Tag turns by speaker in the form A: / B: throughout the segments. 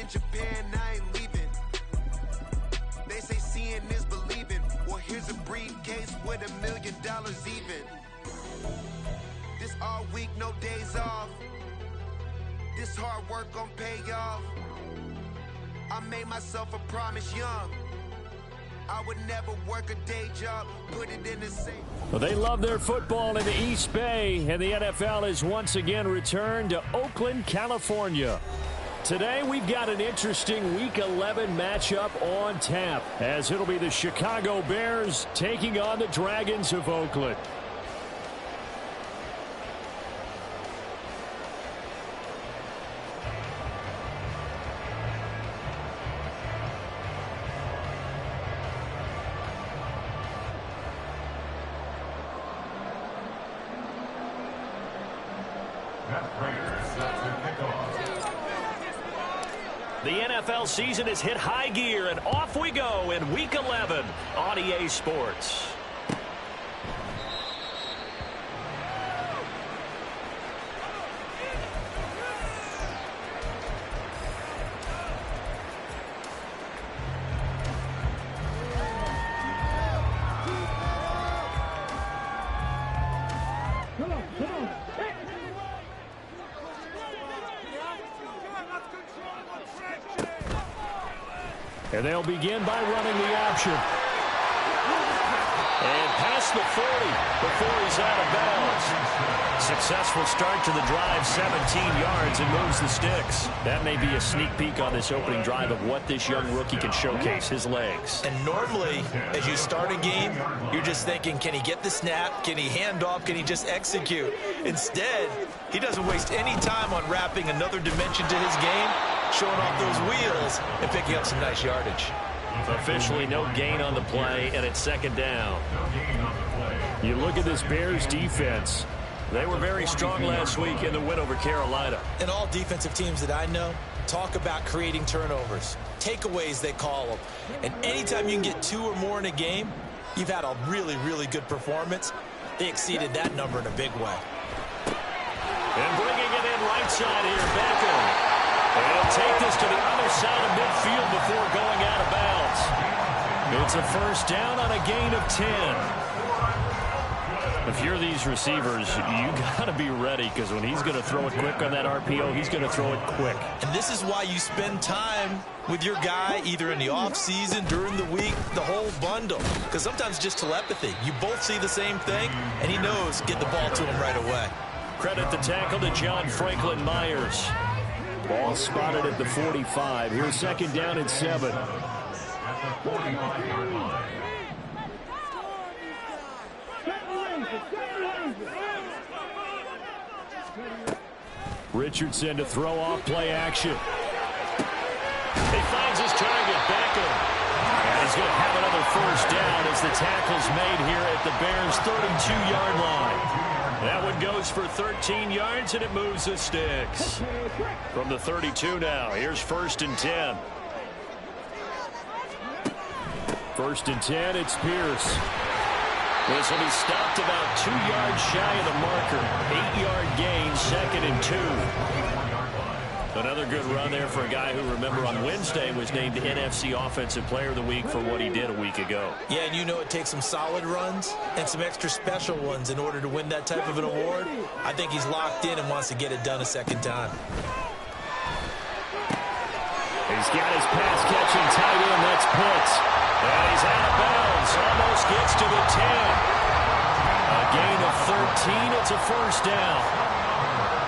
A: Japan, I ain't leaving. They say seeing is believing. Well, here's a briefcase with $1 million even. This all week, no days off. This hard work gon' pay off. I made myself a promise young. I would never work a day job, put it in the safe.
B: Well, they love their football in the East Bay, and the NFL has once again returned to Oakland, California. Today, we've got an interesting Week 11 matchup on tap, as it'll be the Chicago Bears taking on the Dragons of Oakland. The NFL season has hit high gear, and off we go in Week 11 on EA Sports. And they'll begin by running the option. And past the 40 before he's out of bounds. Successful start to the drive, 17 yards, and moves the sticks. That may be a sneak peek on this opening drive of what this young rookie can showcase, his legs.
C: And normally, as you start a game, you're just thinking, can he get the snap? Can he hand off? Can he just execute? Instead, he doesn't waste any time on wrapping another dimension to his game, showing off those wheels and picking up some nice yardage.
B: Officially no gain on the play, and it's second down. You look at this Bears defense. They were very strong last week in the win over Carolina.
C: And all defensive teams that I know talk about creating turnovers. Takeaways, they call them. And anytime you can get 2 or more in a game, you've had a really, really good performance. They exceeded that number in a big way.
B: And bringing it in right side here, Beckham. And he'll take this to the other side of midfield before going out of bounds. It's a first down on a gain of 10. If you're these receivers, you got to be ready, because when he's going to throw it quick on that RPO, he's going to throw it quick.
C: And this is why you spend time with your guy, either in the offseason, during the week, the whole bundle. Because sometimes just telepathy. You both see the same thing, and he knows get the ball to him right away.
B: Credit the tackle to John Franklin Myers. Ball spotted at the 45. Here's second down and 7. Richardson to throw off play action. He finds his target, Beckham. And he's going to have another first down as the tackle's made here at the Bears' 32-yard line. That one goes for 13 yards, and it moves the sticks. From the 32 now, here's first and 10. First and 10, it's Pierce. This will be stopped about 2 yards shy of the marker. 8-yard gain, second and 2. Another good run there for a guy who, remember, on Wednesday was named the NFC Offensive Player of the Week for what he did a week ago.
C: Yeah, and you know it takes some solid runs and some extra special ones in order to win that type of an award. I think he's locked in and wants to get it done a second time.
B: He's got his pass-catching tight end. That's Pitts. And he's out of bounds. Almost gets to the 10. A gain of 13. It's a first down.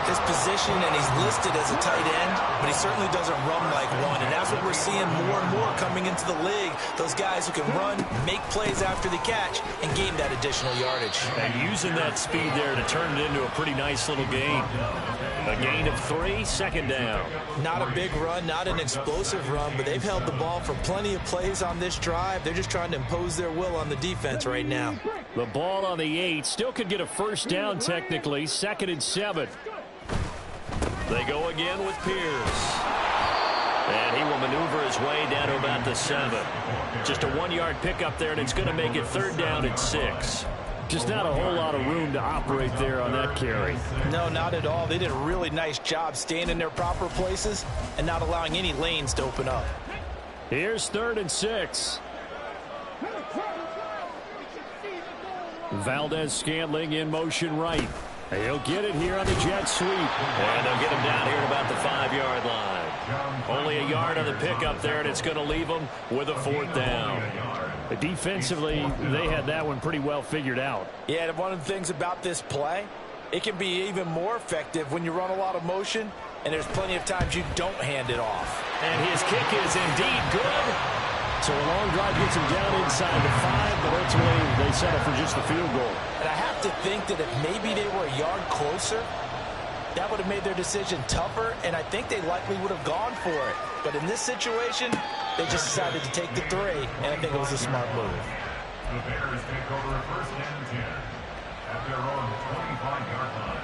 C: His position, and he's listed as a tight end, but he certainly doesn't run like one. And that's what we're seeing more and more coming into the league. Those guys who can run, make plays after the catch, and gain that additional yardage.
B: And using that speed there to turn it into a pretty nice little gain. A gain of 3, second down.
C: Not a big run, not an explosive run, but they've held the ball for plenty of plays on this drive. They're just trying to impose their will on the defense right now.
B: The ball on the 8. Still could get a first down technically. Second and 7. They go again with Pierce. And he will maneuver his way down to about the 7. Just a 1-yard pickup there, and it's going to make it third down and 6. Just not a whole lot of room to operate there on that carry.
C: No, not at all. They did a really nice job staying in their proper places and not allowing any lanes to open up.
B: Here's 3rd and 6. Valdez-Scantling in motion right. He'll get it here on the jet sweep. And they'll get him down here at about the 5-yard line. Only a yard on the pickup there, and it's going to leave them with a 4th down. Defensively, they had that one pretty well figured out.
C: Yeah, and one of the things about this play, it can be even more effective when you run a lot of motion, and there's plenty of times you don't hand it off.
B: And his kick is indeed good. So a long drive gets him down inside the 5, but ultimately they settle for just the field goal.
C: And I have to think that if maybe they were a yard closer, that would have made their decision tougher, and I think they likely would have gone for it. But in this situation, they just decided to take the 3, and I think it was a smart move.
D: The Bears take over 1st and 10 at their own 25-yard line.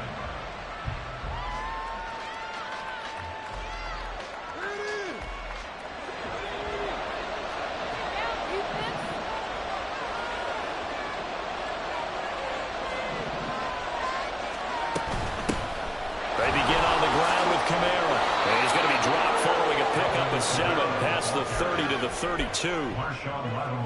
B: They begin on the ground with Kamara. And he's going to be dropped following a pickup of 7 past the 30 to the 32.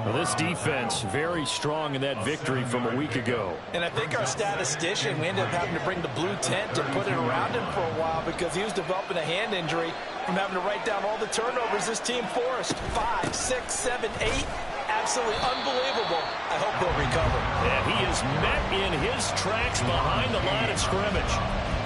B: Well, this defense very strong in that victory from a week ago.
C: And I think our statistician, we ended up having to bring the blue tent and put it around him for a while because he was developing a hand injury from having to write down all the turnovers this team forced. 5, 6, 7, 8. Absolutely unbelievable. I hope he'll recover.
B: And he is met in his tracks behind the line of scrimmage.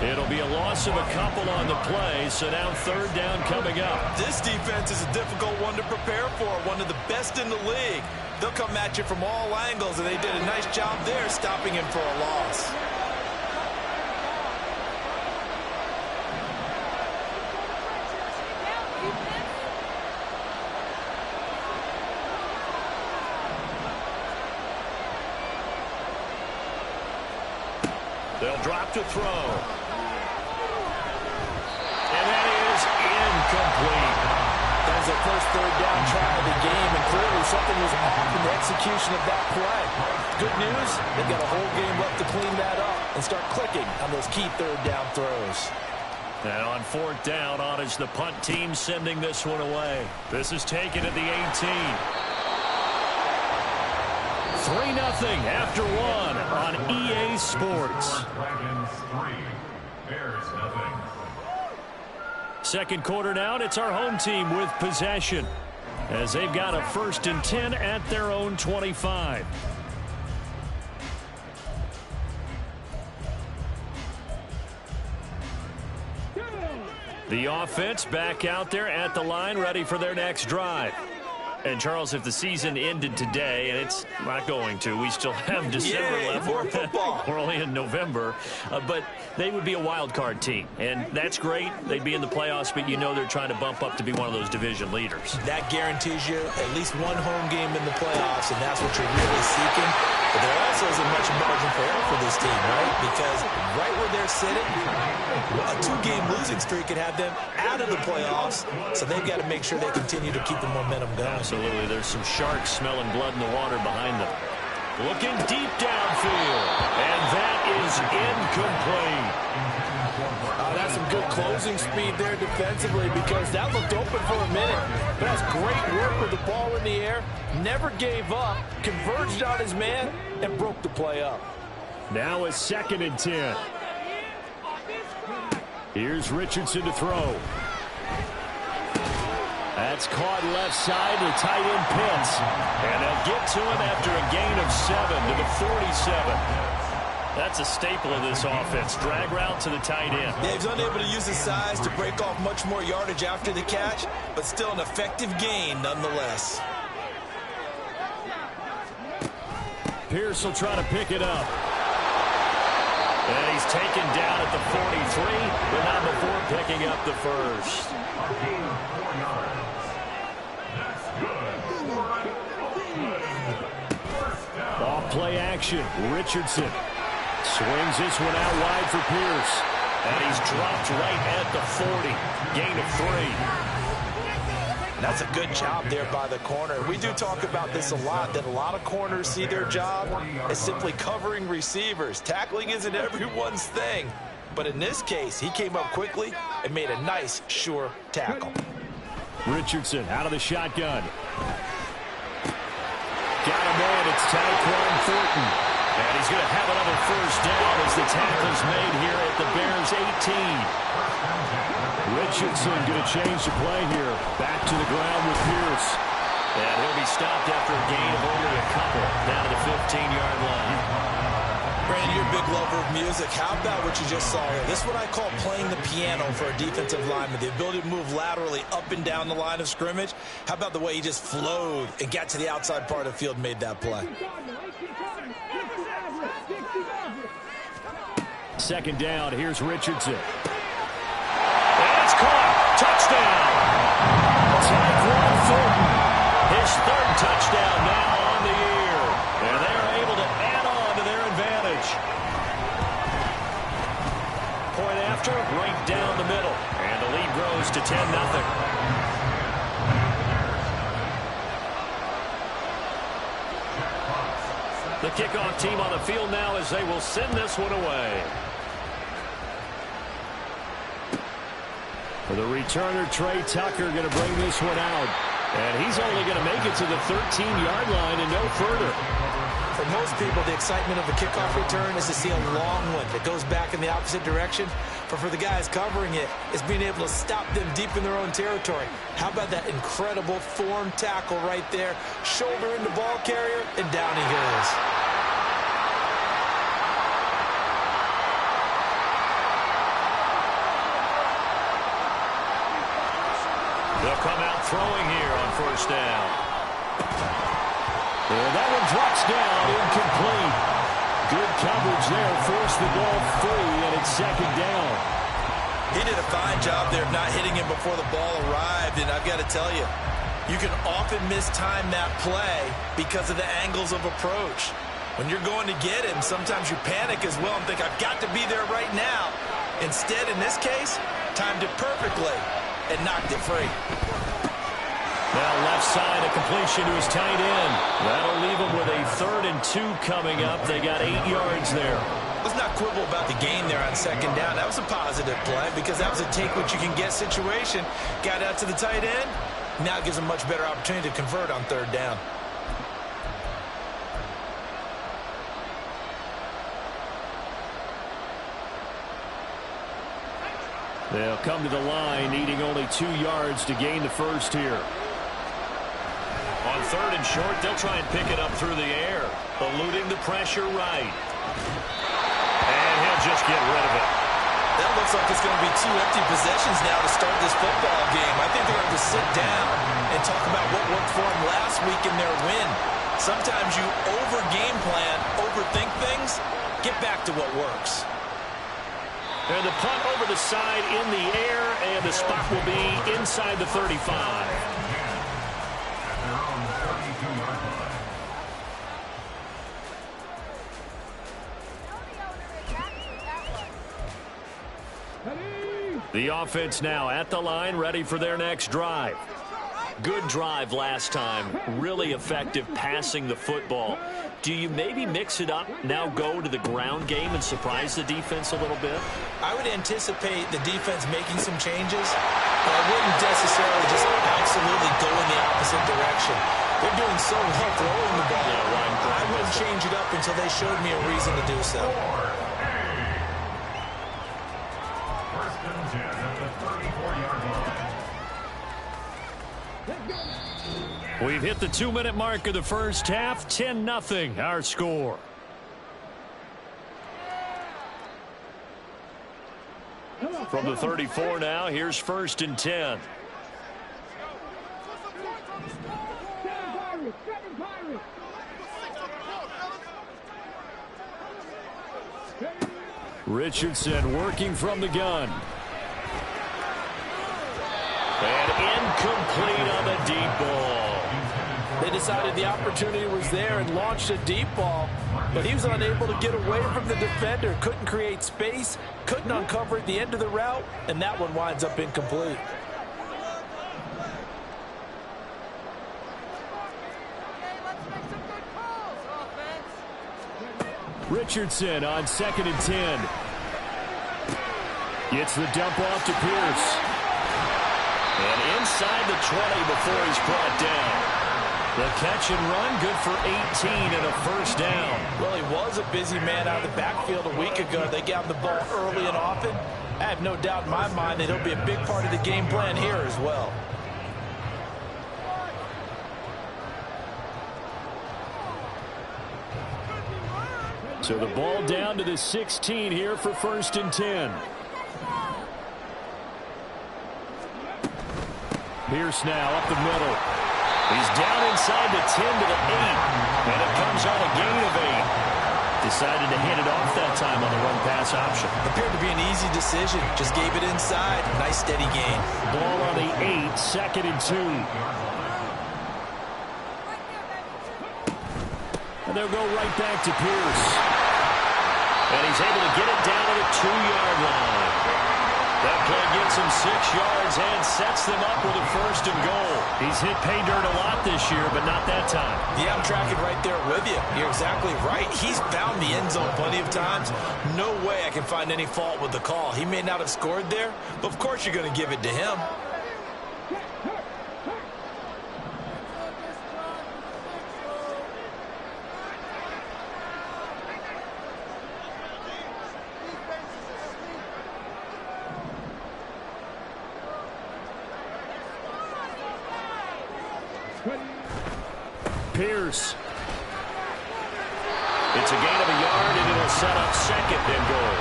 B: It'll be a loss of a couple on the play, so now 3rd down coming up.
C: This defense is a difficult one to prepare for, one of the best in the league. They'll come at you from all angles, and they did a nice job there stopping him for a loss.
B: They'll drop to throw. And that is incomplete.
C: That was their first 3rd down try of the game, and clearly something was off in the execution of that play. Good news, they've got a whole game left to clean that up and start clicking on those key 3rd down throws.
B: And on 4th down, on is the punt team sending this one away. This is taken at the 18. 3-0 after 1 on EA Sports.
D: Dragons 3, Bears nothing.
B: 2nd quarter now, and it's our home team with possession as they've got a 1st and 10 at their own 25. The offense back out there at the line, ready for their next drive. And, Charles, if the season ended today, and it's not going to, we still have December left.
C: More football.
B: We're only in November. But they would be a wild card team. And that's great. They'd be in the playoffs, but you know they're trying to bump up to be one of those division leaders.
C: That guarantees you at least one home game in the playoffs, and that's what you're really seeking. But there also isn't much margin for error for this team, right? Because right where they're sitting, a 2-game losing streak could have them out of the playoffs. So they've got to make sure they continue to keep the momentum going.
B: Absolutely. There's some sharks smelling blood in the water behind them. Looking deep downfield. And that is incomplete.
C: That's some good closing speed there defensively because that looked open for a minute. But that's great work with the ball in the air. Never gave up. Converged on his man and broke the play up.
B: Now a 2nd and 10. Here's Richardson to throw. That's caught left side to tight end Pitts. And they'll get to him after a gain of 7 to the 47. That's a staple of this offense. Drag route to the tight end.
C: Yeah, he's unable to use his size to break off much more yardage after the catch, but still an effective gain nonetheless.
B: Pierce will try to pick it up. And he's taken down at the 43, but not before picking up the first. Off play action. Richardson swings this one out wide for Pierce. And he's dropped right at the 40. Gain of 3.
C: And that's a good job there by the corner. We do talk about this a lot, that a lot of corners see their job as simply covering receivers. Tackling isn't everyone's thing. But in this case, he came up quickly and made a nice, sure tackle.
B: Richardson out of the shotgun. Got him in. It's Tyquan Thornton. And he's going to have another first down as the tackle's made here at the Bears' 18. Richardson going to change the play here. Back to the ground with Pierce. And he'll be stopped after a gain of only a couple down to the 15-yard line.
C: Brandon, you're a big lover of music. How about what you just saw here? This is what I call playing the piano for a defensive lineman. The ability to move laterally up and down the line of scrimmage. How about the way he just flowed and got to the outside part of the field and made that play?
B: Second down, here's Richardson. And it's caught. Touchdown. Tyquan Thornton. His third touchdown now on the year. And they're able to add on to their advantage. Point after, right down the middle. And the lead grows to 10-0. The kickoff team on the field now as they will send this one away. For the returner, Trey Tucker going to bring this one out. And he's only going to make it to the 13-yard line and no further.
C: For most people, the excitement of a kickoff return is to see a long one that goes back in the opposite direction. But for the guys covering it, it's being able to stop them deep in their own territory. How about that incredible form tackle right there? Shoulder in the ball carrier, and down he goes.
B: They'll come out throwing here on first down. And that one drops down, incomplete. Good coverage there, forced the ball free, and it's second down.
C: He did a fine job there of not hitting him before the ball arrived, and I've got to tell you, you can often mistime that play because of the angles of approach. When you're going to get him, sometimes you panic as well and think, I've got to be there right now. Instead, in this case, timed it perfectly and knocked it free.
B: Now left side, a completion to his tight end. That'll leave him with a 3rd and 2 coming up. They got 8 yards there.
C: Let's not quibble about the gain there on second down. That was a positive play because that was a take-what-you-can-get situation. Got out to the tight end. Now gives him a much better opportunity to convert on 3rd down.
B: They'll come to the line, needing only 2 yards to gain the first here. On 3rd and short, they'll try and pick it up through the air, eluding the pressure right. And he'll just get rid of it.
C: That looks like it's going to be 2 empty possessions now to start this football game. I think they're going to have to sit down and talk about what worked for them last week in their win. Sometimes you over-game plan, overthink things, get back to what works.
B: And the punt over the side in the air, and the spot will be inside the 35. The offense now at the line, ready for their next drive. Good drive last time. Really effective passing the football. Do you maybe mix it up, now go to the ground game and surprise the defense a little bit?
C: I would anticipate the defense making some changes, but I wouldn't necessarily just absolutely go in the opposite direction. They're doing so well throwing the ball. I wouldn't change it up until they showed me a reason to do so.
D: First and 10 at the 34-yard line.
B: We've hit the 2-minute mark of the first half. 10-0 our score. From the 34 now, here's 1st and 10. Richardson working from the gun. And incomplete on the deep ball.
C: They decided the opportunity was there and launched a deep ball, but he was unable to get away from the defender. Couldn't create space, couldn't uncover at the end of the route, and that one winds up incomplete.
B: Richardson on 2nd and 10. Gets the dump off to Pierce. And inside the 20 before he's brought down. The catch and run, good for 18 and a first down.
C: Well, he was a busy man out of the backfield a week ago. They got him the ball early and often. I have no doubt in my mind that he'll be a big part of the game plan here as well.
B: So the ball down to the 16 here for 1st and 10. Pierce now up the middle. He's down inside the 10 to the 8. And it comes on a gain of 8. Decided to hand it off that time on the run-pass option.
C: Appeared to be an easy decision. Just gave it inside. Nice steady gain.
B: Ball on the 8, 2nd and 2. And they'll go right back to Pierce. And he's able to get it down to the 2-yard line. That play gets him 6 yards and sets them up with a 1st and goal. He's hit pay dirt a lot this year, but not that time.
C: Yeah, I'm tracking right there with you. You're exactly right. He's found the end zone plenty of times. No way I can find any fault with the call. He may not have scored there, but of course you're going to give it to him.
B: Pierce. It's a gain of a yard, and it'll set up 2nd and goal.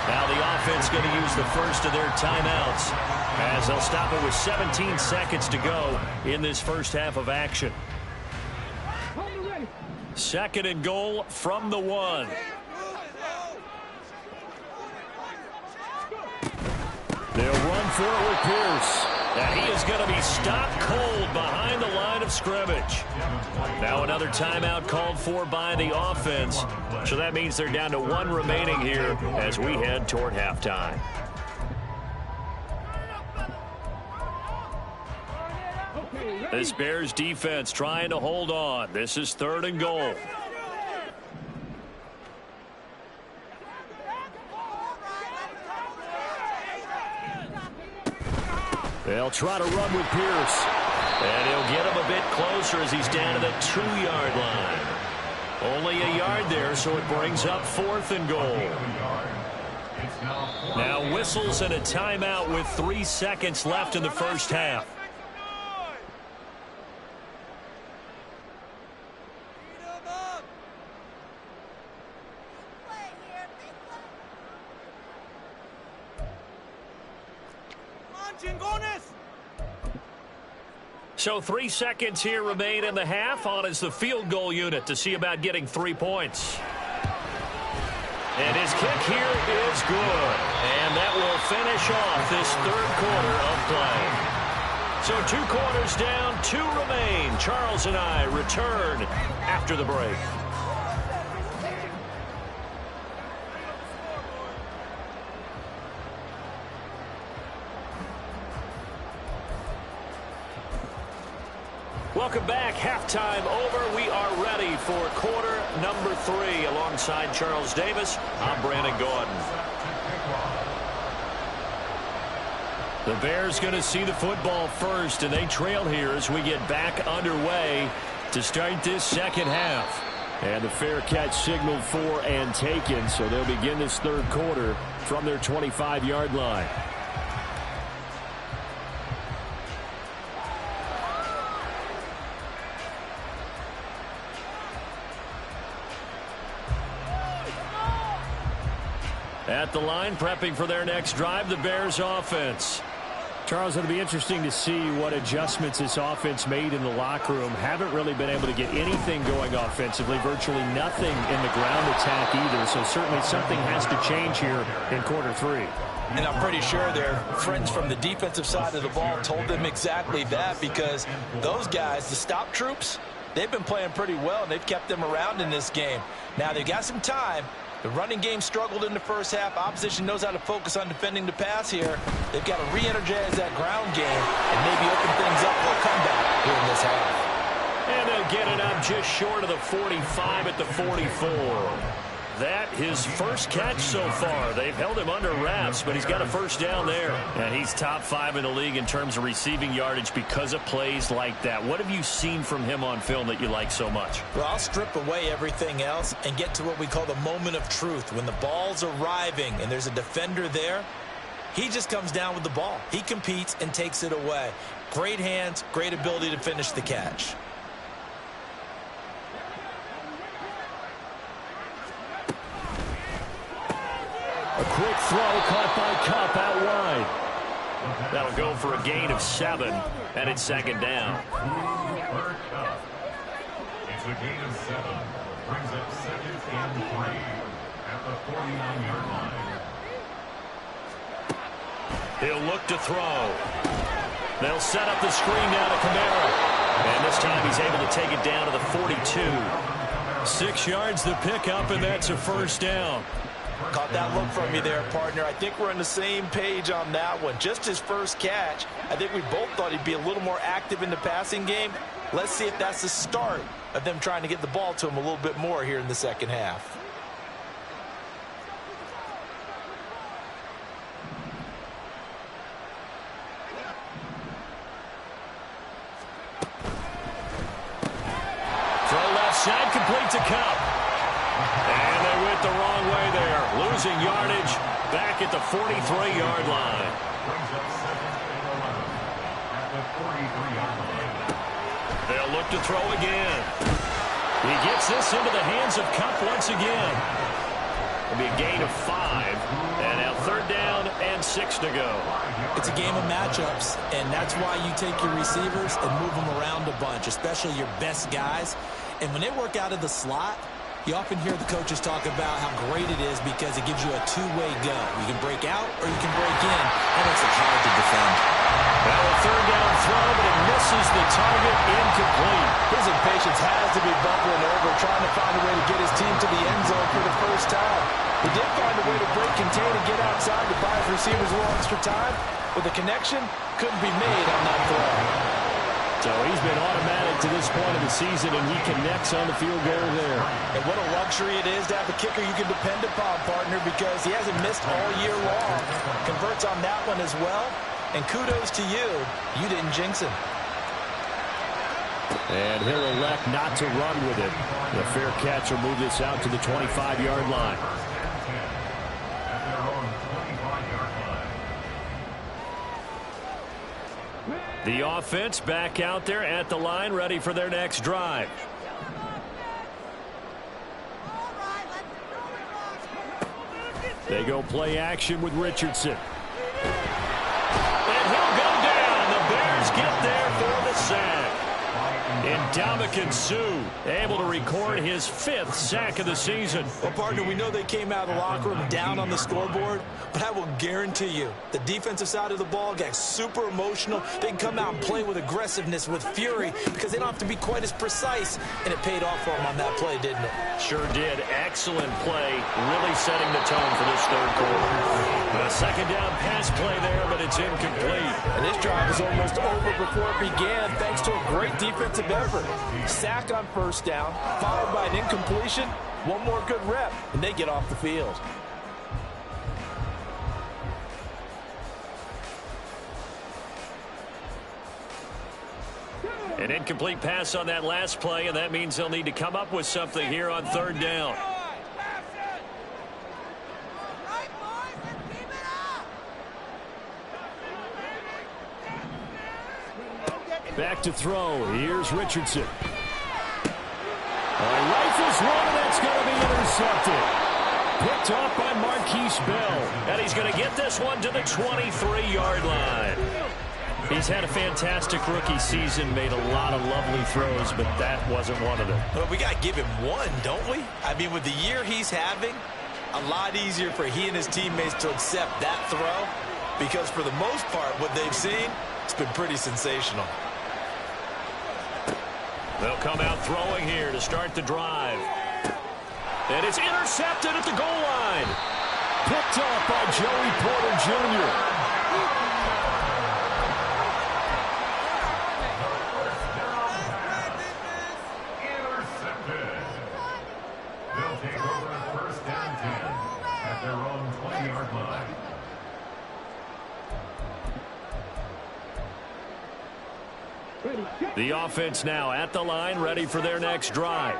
B: Now the offense going to use the first of their timeouts as they'll stop it with 17 seconds to go in this first half of action. 2nd and goal from the 1. They'll run for it with Pierce. And he is going to be stopped cold behind the line of scrimmage. Now another timeout called for by the offense. So that means they're down to 1 remaining here as we head toward halftime. This Bears defense trying to hold on. This is 3rd and goal. They'll try to run with Pierce. And he'll get him a bit closer as he's down to the 2-yard line. Only a yard there, so it brings up 4th and goal. Now whistles and a timeout with 3 seconds left in the first half. So 3 seconds here remain in the half. On is the field goal unit to see about getting 3 points. And his kick here is good. And that will finish off this 3rd quarter of play. So 2 quarters down, 2 remain. Charles and I return after the break. Welcome back. Halftime over. We are ready for quarter number 3. Alongside Charles Davis, I'm Brandon Gordon. The Bears going to see the football first, and they trail here as we get back underway to start this second half. And the fair catch signaled for and taken, so they'll begin this 3rd quarter from their 25-yard line. At the line, prepping for their next drive, the Bears offense. Charles, it'll be interesting to see what adjustments this offense made in the locker room. Haven't really been able to get anything going offensively, virtually nothing in the ground attack either. So certainly something has to change here in quarter 3.
C: And I'm pretty sure their friends from the defensive side of the ball told them exactly that, because those guys, the stop troops, they've been playing pretty well, and they've kept them around in this game. Now they've got some time. The running game struggled in the first half. Opposition knows how to focus on defending the pass here. They've got to re-energize that ground game and maybe open things up for a comeback here in this half.
B: And they'll get it up just short of the 45 at the 44. that his first catch so far. They've held him under wraps, but he's got a first down there. And he's top 5 in the league in terms of receiving yardage because of plays like that. What have you seen from him on film that you like so much?
C: Well, I'll strip away everything else and get to what we call the moment of truth. When the ball's arriving and there's a defender there, he just comes down with the ball. He competes and takes it away. Great hands, great ability to finish the catch.
B: A quick throw caught by Kupp out wide. That'll go for a gain of 7, and it's second down.
D: It's a gain of 7. Brings up 2nd and 3 at the 49-yard line.
B: He'll look to throw. They'll set up the screen down to Kamara. And this time he's able to take it down to the 42. 6 yards the pickup, and that's a first down.
C: Caught that look from you there, partner. I think we're on the same page on that one. Just his first catch. I think we both thought he'd be a little more active in the passing game. Let's see if that's the start of them trying to get the ball to him a little bit more here in the second half.
B: Throw left side, complete to Kupp. And they went the wrong way there. Losing yardage back at the 43-yard line.
D: Brings up 2nd and 11 at the 43-yard line.
B: They'll look to throw again. He gets this into the hands of Kupp once again. It'll be a gain of 5. And now 3rd down and 6 to go.
C: It's a game of matchups, and that's why you take your receivers and move them around a bunch, especially your best guys. And when they work out of the slot, you often hear the coaches talk about how great it is because it gives you a two-way go. You can break out or you can break in. That makes it hard to defend.
B: Now a 3rd down throw, but it misses the target, incomplete.
C: His impatience has to be bubbling over, trying to find a way to get his team to the end zone for the first time. He did find a way to break, contain, and get outside to buy his receivers a little extra time, but the connection couldn't be made on that throw.
B: So he's been automatic to this point of the season, and he connects on the field goal there.
C: And what a luxury it is to have a kicker you can depend upon, partner, because he hasn't missed all year long. Converts on that one as well. And kudos to you. You didn't jinx him.
B: And he'll elect not to run with it. The fair catch will move this out to the 25-yard line.
D: At their own 25-yard line.
B: The offense back out there at the line, ready for their next drive. They go play action with Richardson. And he'll go down. The Bears get there for the sack. Ndamukong Suh able to record his 5th sack of the season.
C: Well, partner, we know they came out of the locker room down on the scoreboard, but I will guarantee you the defensive side of the ball got super emotional. They can come out and play with aggressiveness, with fury, because they don't have to be quite as precise, and it paid off for them on that play, didn't it?
B: Sure did. Excellent play, really setting the tone for this 3rd quarter. A 2nd down pass play there, but it's incomplete.
C: And this drive was almost over before it began, thanks to a great defensive effort. Sack on 1st down, followed by an incompletion. One more good rep, and they get off the field.
B: An incomplete pass on that last play, and that means they'll need to come up with something here on 3rd down. Back to throw. Here's Richardson. Rifles one, and that's going to be intercepted. Picked off by Marquise Bell. And he's going to get this one to the 23-yard line. He's had a fantastic rookie season, made a lot of lovely throws, but that wasn't one of them.
C: Well, we got to give him one, don't we? I mean, with the year he's having, a lot easier for he and his teammates to accept that throw, because for the most part, what they've seen, it's been pretty sensational.
B: They'll come out throwing here to start the drive. And it's intercepted at the goal line. Picked off by Joey Porter Jr.
D: They'll take over 1st down
B: The offense now at the line, ready for their next drive.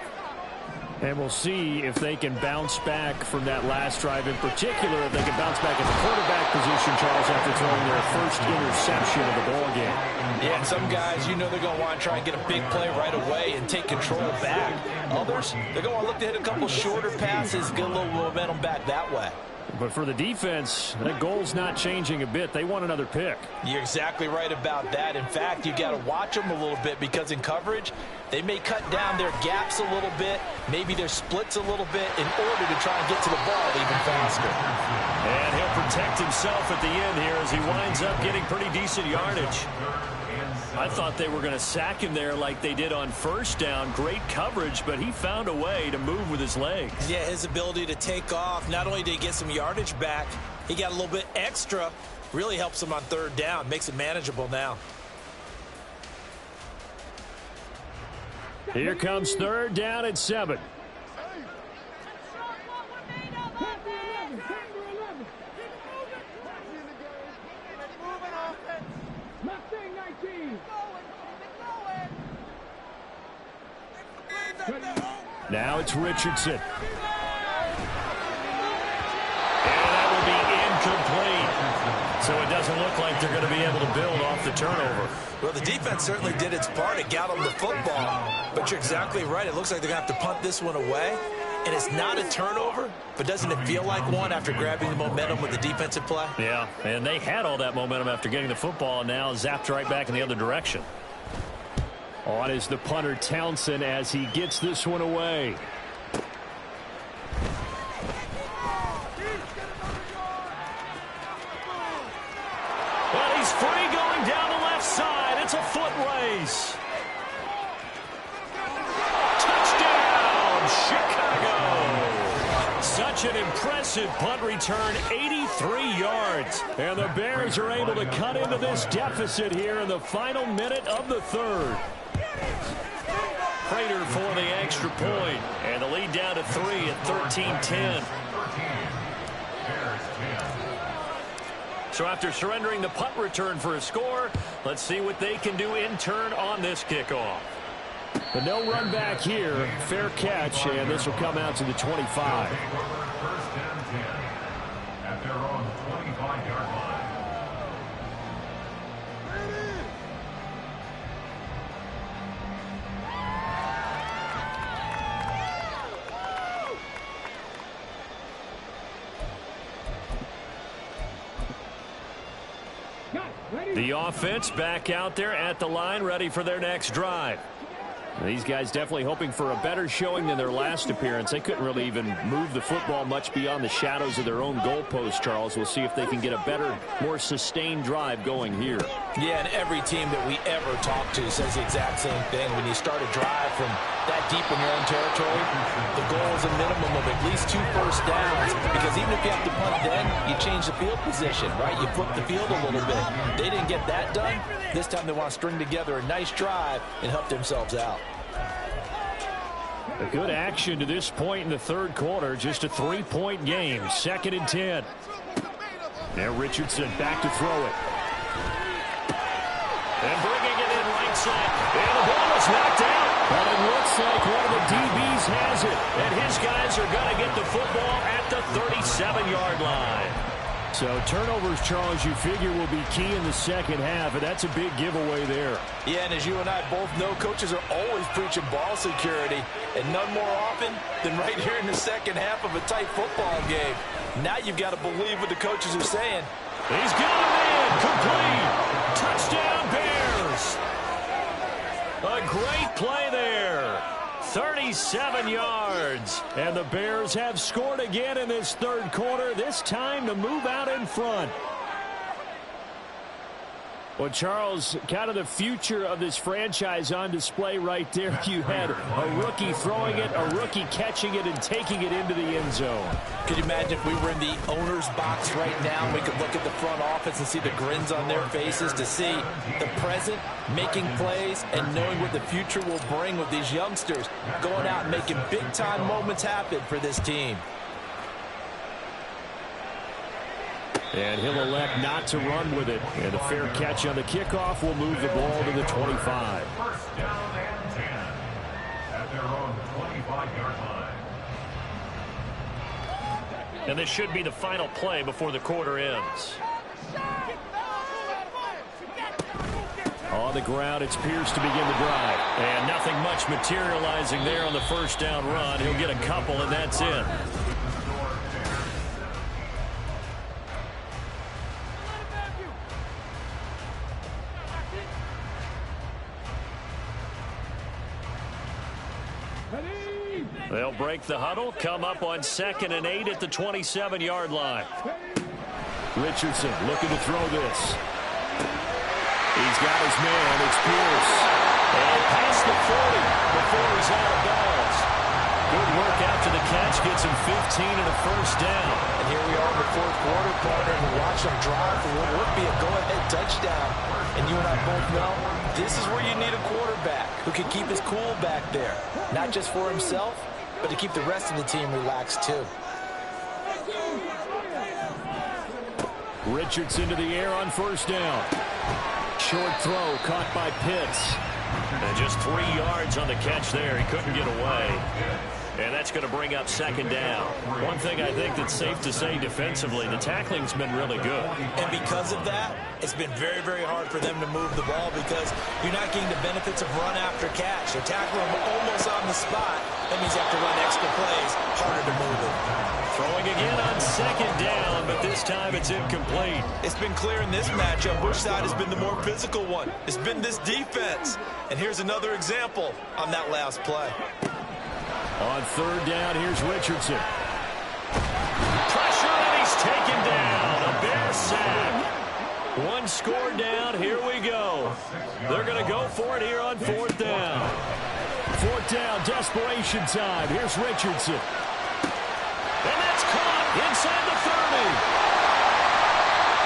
B: And we'll see if they can bounce back from that last drive. In particular, if they can bounce back at the quarterback position, Charles, after throwing their first interception of the ball game.
C: Yeah, and some guys, you know they're going to want to try and get a big play right away and take control back. Others, they're going to look to hit a couple shorter passes, get a little momentum back that way.
B: But for the defense, that goal's not changing a bit. They want another pick.
C: You're exactly right about that. In fact, you got to watch them a little bit because in coverage, they may cut down their gaps a little bit, maybe their splits a little bit in order to try and get to the ball even faster.
B: And he'll protect himself at the end here as he winds up getting pretty decent yardage. I thought they were going to sack him there like they did on first down. Great coverage, but he found a way to move with his legs.
C: Yeah, his ability to take off, not only did he get some yardage back, he got a little bit extra. Really helps him on third down, makes it manageable now.
B: Here comes third down at 7. Now it's Richardson. And that will be incomplete. So it doesn't look like they're going to be able to build off the turnover.
C: Well, the defense certainly did its part. It got them the football. But you're exactly right. It looks like they're going to have to punt this one away. And it's not a turnover, but doesn't it feel like one after grabbing the momentum with the defensive play?
B: Yeah, and they had all that momentum after getting the football, and now zapped right back in the other direction. On is the punter Townsend as he gets this one away. Well, he's free going down the left side. It's a foot race. Touchdown, Chicago. Such an impressive punt return, 83 yards. And the Bears are able to cut into this deficit here in the final minute of the third. Prater for the extra point, and the lead down to 3 at 13-10. So after surrendering the punt return for a score, let's see what they can do in turn on this kickoff. But no run back here, fair catch, and this will come out to the 25.
D: First and 10 at their own 25-yard line.
B: The offense back out there at the line, ready for their next drive. These guys definitely hoping for a better showing than their last appearance. They couldn't really even move the football much beyond the shadows of their own goalpost, Charles. We'll see if they can get a better, more sustained drive going here.
C: Yeah, and every team that we ever talk to says the exact same thing. When you start a drive from that deep in your own territory, the goal is a minimum of at least 2 first downs, because even if you have to punt then, you change the field position, right? You flip the field a little bit. They didn't get that done. This time they want to string together a nice drive and help themselves out.
B: A good action to this point in the third quarter. Just a 3-point game. 2nd and 10. Now Richardson back to throw it. And bringing it in right side. And the ball is knocked out. But it looks like one of the DBs has it. And his guys are going to get the football at the 37-yard line. So turnovers, Charles, you figure will be key in the second half, and that's a big giveaway there.
C: Yeah, and as you and I both know, coaches are always preaching ball security, and none more often than right here in the second half of a tight football game. Now you've got to believe what the coaches are saying.
B: He's got him in, complete. Touchdown, Bears. A great play there. 37 yards. And the Bears have scored again in this third quarter, this time to move out in front. Well, Charles, kind of the future of this franchise on display right there. You had a rookie throwing it, a rookie catching it, and taking it into the end zone.
C: Could you imagine if we were in the owner's box right now, we could look at the front office and see the grins on their faces to see the present making plays and knowing what the future will bring with these youngsters going out and making big-time moments happen for this team.
B: And he'll elect not to run with it. And a fair catch on the kickoff will move the ball to the 25.
D: First down and 10 at their own 25-yard line.
B: And this should be the final play before the quarter ends. On the ground, it's Pierce to begin the drive. And nothing much materializing there on the first down run. He'll get a couple, and that's it. They'll break the huddle, come up on 2nd and 8 at the 27-yard line. Richardson looking to throw this. He's got his man. It's Pierce. And past the 40 before he's out of bounds. Good work after the catch. Gets him 15 and a first down.
C: And here we are in the fourth quarter, partner, and watch them drive for what would be a go-ahead touchdown. And you and I both know this is where you need a quarterback who can keep his cool back there. Not just for himself, but to keep the rest of the team relaxed too.
B: Richardson to the air on first down. Short throw caught by Pitts. And just 3 yards on the catch there. He couldn't get away. And that's going to bring up 2nd down. One thing I think that's safe to say defensively, the tackling's been really good.
C: And because of that, it's been very, very hard for them to move the ball because you're not getting the benefits of run after catch. They're tackling them almost on the spot. That means you have to run extra plays, harder to move it.
B: Throwing again on 2nd down, but this time it's incomplete.
C: It's been clear in this matchup, which side has been the more physical one. It's been this defense. And here's another example on that last play.
B: On 3rd down, here's Richardson. Pressure, and he's taken down. A Bear sack. 1 score down. Here we go. They're going to go for it here on 4th down. 4th down, desperation time. Here's Richardson. And that's caught inside the 30.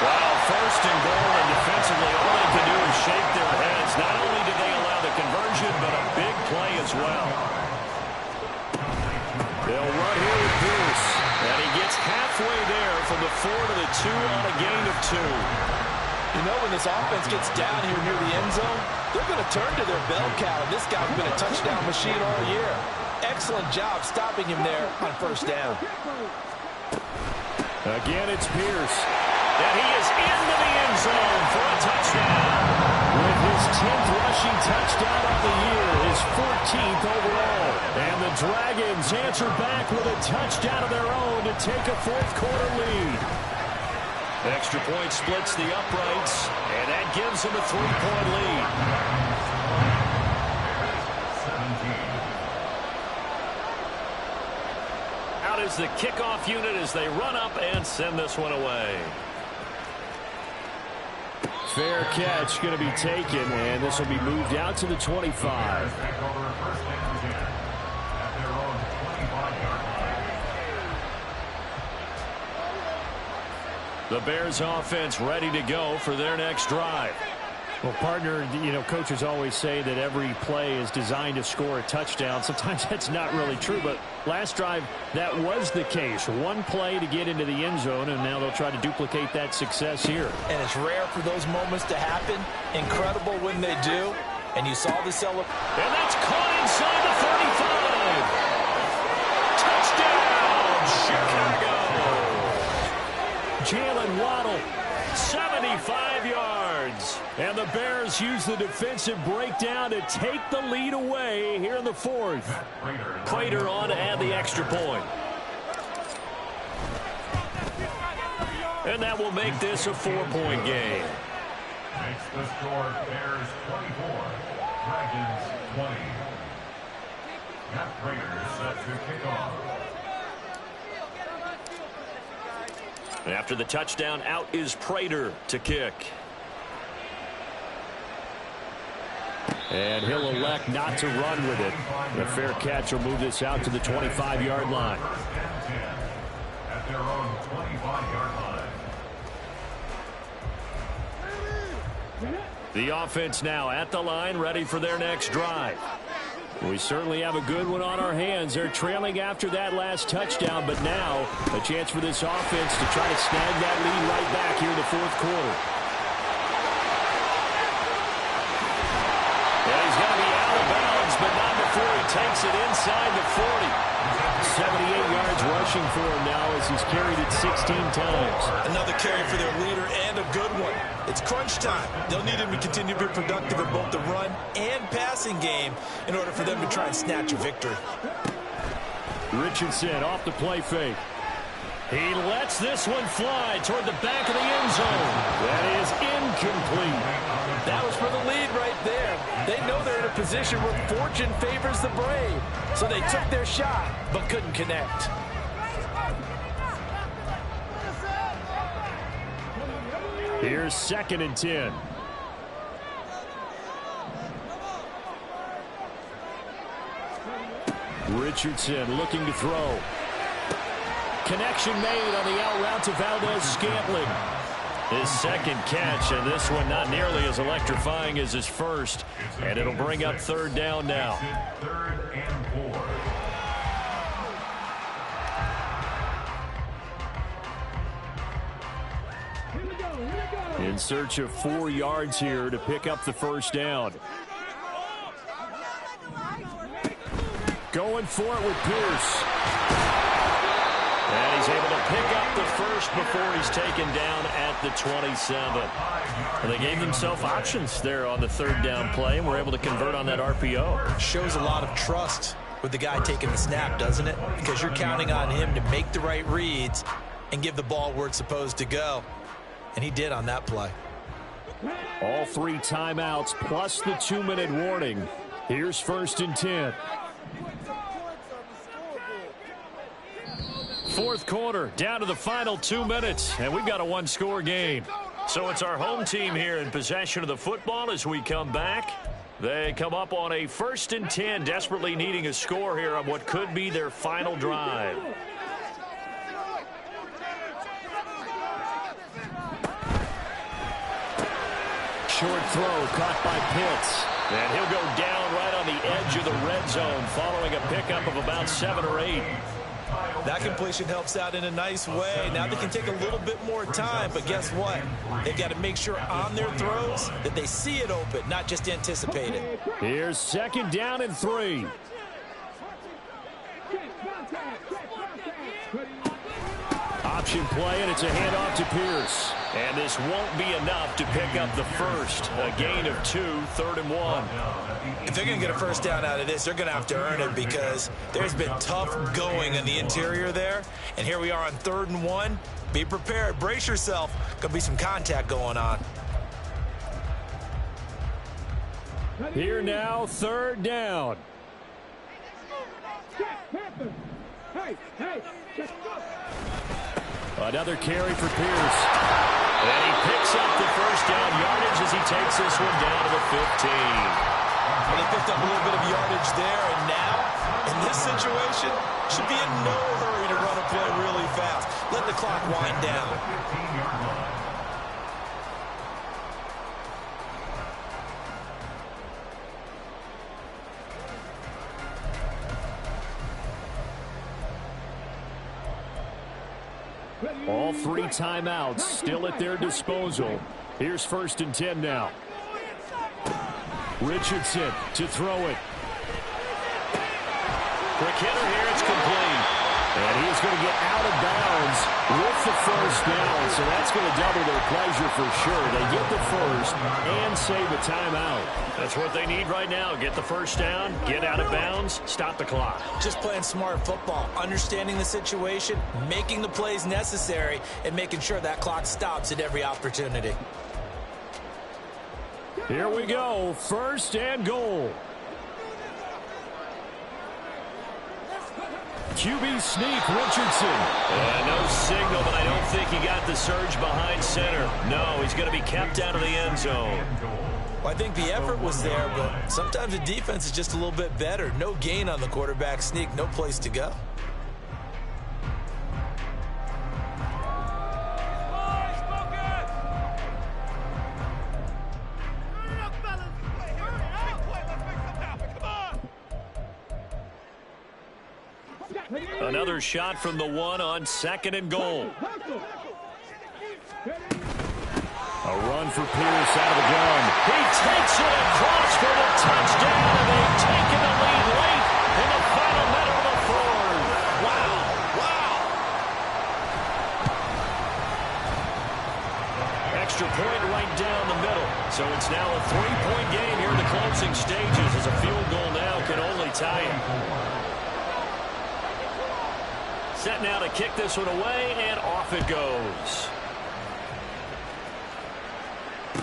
B: Wow, 1st and goal, and defensively all they can do is shake their heads. Not only did they allow the conversion, but a big play as well. They'll run here with Pierce. And he gets halfway there from the 4 to the 2 on a gain of 2.
C: You know, when this offense gets down here near the end zone, they're going to turn to their bell cow. And this guy's been a touchdown machine all year. Excellent job stopping him there on 1st down.
B: Again, it's Pierce. And he is into the end zone for a touchdown. With his 10th rushing touchdown of the year, his 14th overall. And the Dragons answer back with a touchdown of their own to take a 4th quarter lead. Extra point splits the uprights, and that gives them a 3-point lead. 17. Out is the kickoff unit as they run up and send this one away. Fair catch going to be taken, and this will be moved out to the 25. The Bears offense ready to go for their next drive. Well, partner, you know, coaches always say that every play is designed to score a touchdown. Sometimes that's not really true, but last drive, that was the case. One play to get into the end zone, and now they'll try to duplicate that success here.
C: And it's rare for those moments to happen. Incredible when they do. And you saw the celebration.
B: And that's caught inside the 35. Touchdown, Chicago. Jalen Waddle, 75 yards. And the Bears use the defensive breakdown to take the lead away here in the 4th. Prater on to add the extra point. And that will make this a 4-point game.
D: Makes the score Bears 24, Dragons 20. Matt Prater set to kick off.
B: After the touchdown, out is Prater to kick. And he'll elect not to run with it. The fair catch will move this out to the 25-yard line.
D: At their own 25-yard line.
B: The offense now at the line, ready for their next drive. We certainly have a good one on our hands. They're trailing after that last touchdown, but now a chance for this offense to try to snag that lead right back here in the fourth quarter. Yeah, he's going to be out of bounds, but not before he takes it inside the 40. 78 yards rushing for him now as he's carried it 16 times.
C: Another carry for their leader and a good one. It's crunch time. They'll need him to continue to be productive in both the run and passing game in order for them to try and snatch a victory.
B: Richardson off the play fake. He lets this one fly toward the back of the end zone. That is incomplete.
C: That was for the lead right there. They know they're in a position where fortune favors the brave. So they took their shot, but couldn't connect.
B: Here's 2nd and 10. Richardson looking to throw. Connection made on the out route to Valdez-Scantling. His second catch, and this one not nearly as electrifying as his first. And it'll bring up 3rd down now.
D: 3rd and 4.
B: In search of 4 yards here to pick up the 1st down. Going for it with Pierce. And he's able to pick up the first before he's taken down at the 27. And they gave themselves options there on the 3rd down play, and were able to convert on that RPO.
C: Shows a lot of trust with the guy taking the snap, doesn't it? Because you're counting on him to make the right reads and give the ball where it's supposed to go. And he did on that play.
B: All 3 timeouts plus the 2-minute warning. Here's 1st and 10. 4th quarter, down to the final 2 minutes, and we've got a 1-score game. So it's our home team here in possession of the football as we come back. They come up on a 1st and 10, desperately needing a score here on what could be their final drive. Short throw caught by Pitts. And he'll go down right on the edge of the red zone following a pickup of about 7 or 8.
C: That completion helps out in a nice way. Now they can take a little bit more time, but guess what? They've got to make sure on their throws that they see it open, not just anticipate it.
B: Here's 2nd down and 3. Option play, and it's a handoff to Pierce. And this won't be enough to pick up the first. A gain of 2, 3rd and 1.
C: If they're going to get a 1st down out of this, they're going to have to earn it because there's been tough going in the interior there. And here we are on 3rd and 1. Be prepared. Brace yourself. Going to be some contact going on.
B: Here now, 3rd down. Another carry for Pierce. And he picks up the 1st down yardage as he takes this one down to the 15.
C: Well, they picked up a little bit of yardage there, and now, in this situation, should be in no hurry to run a play really fast. Let the clock wind down.
B: All 3 timeouts still at their disposal. Here's 1st and 10 now. Richardson to throw it. Quick hitter here, it's complete. And he's going to get out of bounds with the 1st down, so that's going to double their pleasure for sure. They get the first and save a timeout. That's what they need right now. Get the 1st down, get out of bounds, stop the clock.
C: Just playing smart football, understanding the situation, making the plays necessary, and making sure that clock stops at every opportunity.
B: Here we go, 1st and goal. QB sneak, Richardson. No signal, but I don't think he got the surge behind center. No, he's going to be kept out of the end zone.
C: Well, I think the effort was there, but sometimes the defense is just a little bit better. No gain on the quarterback sneak, no place to go.
B: Another shot from the one on 2nd and goal. A run for Pierce out of the gun. He takes it across for the touchdown, and they've taken the lead late in the final minute of the fourth.
C: Wow.
B: Extra point right down the middle. So it's now a 3-point game here in the closing stages, as a field goal now can only tie it. Set now to kick this one away, and off it goes.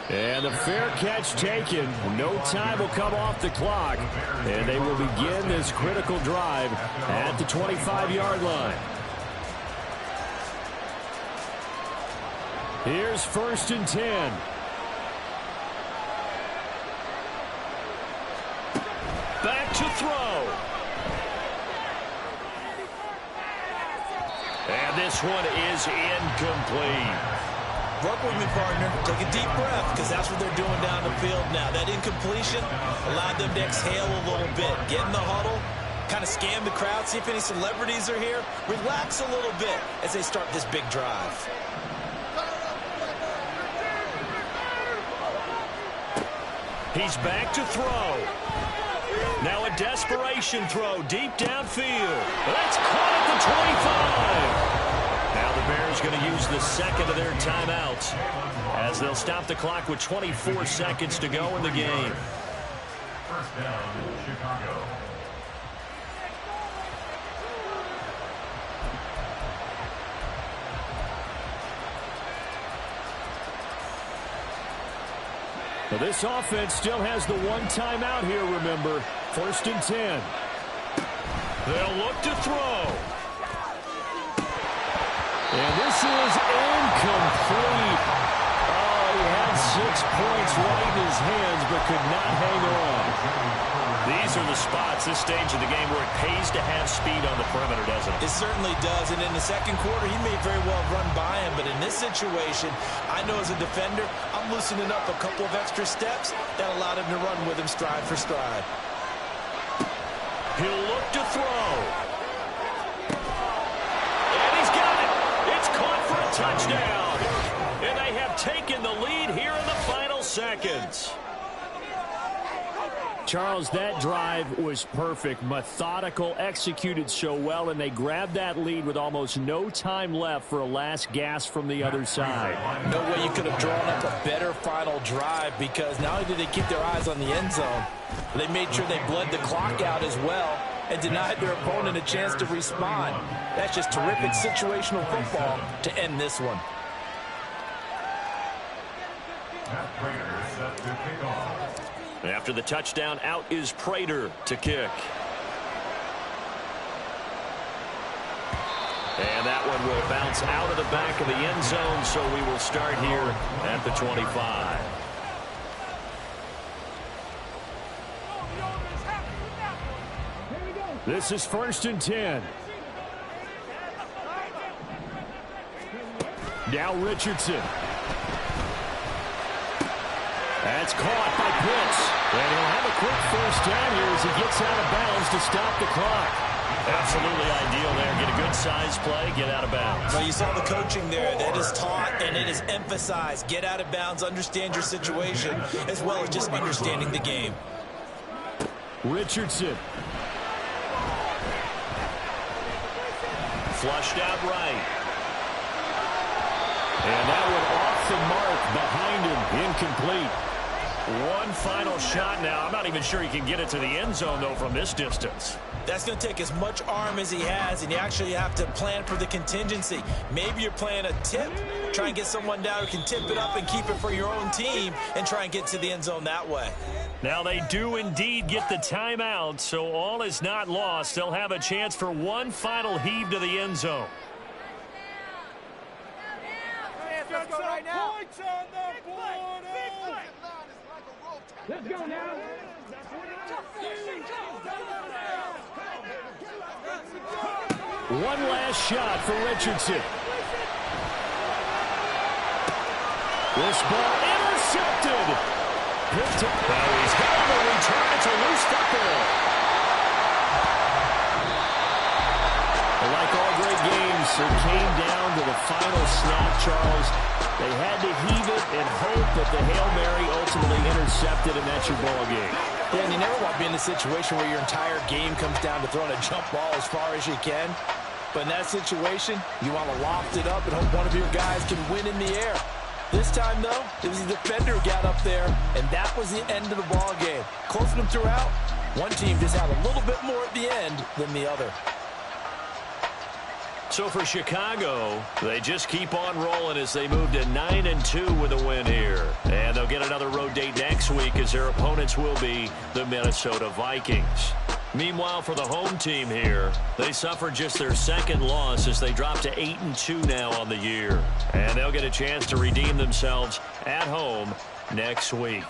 B: And the fair catch taken. No time will come off the clock. And they will begin this critical drive at the 25-yard line. Here's 1st and 10. Back to throw. And this one is incomplete.
C: Work with me, partner. Take a deep breath, because that's what they're doing down the field now. That incompletion allowed them to exhale a little bit. Get in the huddle, kind of scan the crowd, see if any celebrities are here. Relax a little bit as they start this big drive.
B: He's back to throw. Now a desperation throw deep downfield. That's caught at the 25. Now the Bears going to use the second of their timeouts, as they'll stop the clock with 24 seconds to go in the game.
D: First down, Chicago.
B: Well, this offense still has the one timeout here, remember. 1st and 10. They'll look to throw. And this is incomplete. Oh, he had 6 points right in his hands, but could not hang on. These are the spots, this stage of the game, where it pays to have speed on the perimeter, doesn't it?
C: It certainly does, and in the second quarter, he may very well run by him, but in this situation, I know as a defender, I'm loosening up a couple of extra steps that allowed him to run with him stride for stride.
B: He'll look to throw. And he's got it. It's caught for a touchdown. And they have taken the lead here in the final seconds. Charles, that drive was perfect, methodical, executed so well, and they grabbed that lead with almost no time left for a last gasp from the other side.
C: No way you could have drawn up a better final drive, because not only did they keep their eyes on the end zone, they made sure they bled the clock out as well and denied their opponent a chance to respond. That's just terrific situational football to end this one.
D: Set to kick off.
B: After the touchdown, out is Prater to kick. And that one will bounce out of the back of the end zone, so we will start here at the 25. This is 1st and 10. Now Richardson. That's caught by Pitts. And he'll have a quick first down here as he gets out of bounds to stop the clock. Absolutely ideal there. Get a good size play, get out of bounds.
C: Well, you saw the coaching there. That is taught and it is emphasized. Get out of bounds, understand your situation, as well as just understanding the game.
B: Richardson. Flushed out right. And that one off the mark behind him, incomplete. One final shot now. I'm not even sure he can get it to the end zone, though, from this distance.
C: That's going to take as much arm as he has, and you actually have to plan for the contingency. Maybe you're playing a tip, try and get someone down who can tip it up and keep it for your own team and try and get to the end zone that way.
B: Now they do indeed get the timeout, so all is not lost. They'll have a chance for one final heave to the end zone.
E: Let's go right now. Points on the board. Let's go now.
B: One last shot for Richardson. This ball intercepted. Picked up. Now he's got the return. It's a loose football. final snap, Charles, they had to heave it and hope that the Hail Mary ultimately intercepted, and that's your ball game.
C: Yeah, and you never want to be in a situation where your entire game comes down to throwing a jump ball as far as you can. But in that situation, you want to loft it up and hope one of your guys can win in the air. This time, though, it was the defender who got up there, and that was the end of the ball game. Close to them throughout. One team just had a little bit more at the end than the other.
B: So for Chicago, they just keep on rolling as they move to 9-2 with a win here. And they'll get another road date next week as their opponents will be the Minnesota Vikings. Meanwhile, for the home team here, they suffered just their second loss as they drop to 8-2 now on the year. And they'll get a chance to redeem themselves at home next week.